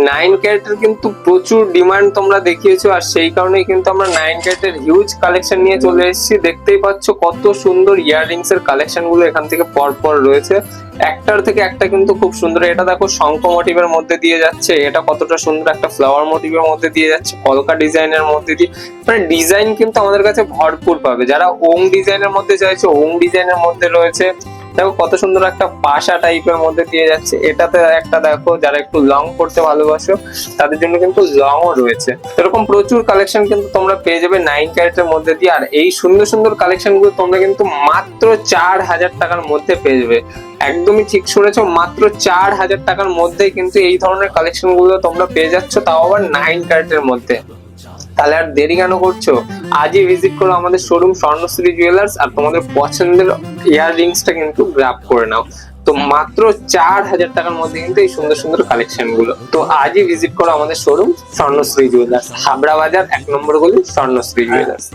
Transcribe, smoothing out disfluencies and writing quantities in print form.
9 ক্যারেটের কিন্তু প্রচুর ডিমান্ড তোমরা দেখিয়েছো, আর সেই কারণেই কিন্তু আমরা 9 ক্যারেটের হিউজ কালেকশন নিয়ে চলে এসেছি। দেখতেই পাচ্ছ কত সুন্দর ইয়াররিংস এর কালেকশন গুলো এখান থেকে পরপর রয়েছে, একটার থেকে একটা কিন্তু খুব সুন্দর। এটা দেখো শঙ্খ মোটিভের মধ্যে দিয়ে যাচ্ছে, এটা কতটা সুন্দর একটা ফ্লাওয়ার মোটিভের মধ্যে দিয়ে যাচ্ছে, কলকা ডিজাইনের মধ্যে দিয়ে, মানে ডিজাইন কিন্তু আমাদের কাছে ভরপুর পাবে। যারা ওং ডিজাইনের মধ্যে চাইছে ওং ডিজাইনের মধ্যে রয়েছে। দেখো কত সুন্দর একটা পাশা টাইপের মধ্যে দিয়ে যাচ্ছে। এটাতে একটা দেখো যারা একটু লং করতে ভালোবাসো তাদের জন্য কিন্তু লংও রয়েছে। এরকম প্রচুর কালেকশন কিন্তু তোমরা পেয়ে যাবে 9 ক্যারেটের মধ্যে দিয়ে। আর এই সুন্দর সুন্দর কালেকশন গুলো তোমরা কিন্তু মাত্র 4000 টাকার মধ্যে পেয়ে যাবে। একদমই ঠিক শুনেছো, মাত্র 4000 টাকার মধ্যেই কিন্তু এই ধরনের কালেকশন গুলো তোমরা পেয়ে যাচ্ছ, তাও আবার 9 ক্যারেটের মধ্যে। তাহলে আর দেরি কেন করছো, আজই ভিজিট করো আমাদের শোরুম স্বর্ণশ্রী জুয়েলার্স, আর তোমাদের পছন্দের ইয়াররিংসটা কিন্তু গ্র্যাব করে নাও। তো মাত্র 4000 টাকার মধ্যে কিন্তু এই সুন্দর সুন্দর কালেকশন গুলো। তো আজই ভিজিট করো আমাদের শোরুম স্বর্ণশ্রী জুয়েলার্স, হাবড়া বাজার 1 নম্বর গলি, স্বর্ণশ্রী জুয়েলার্স।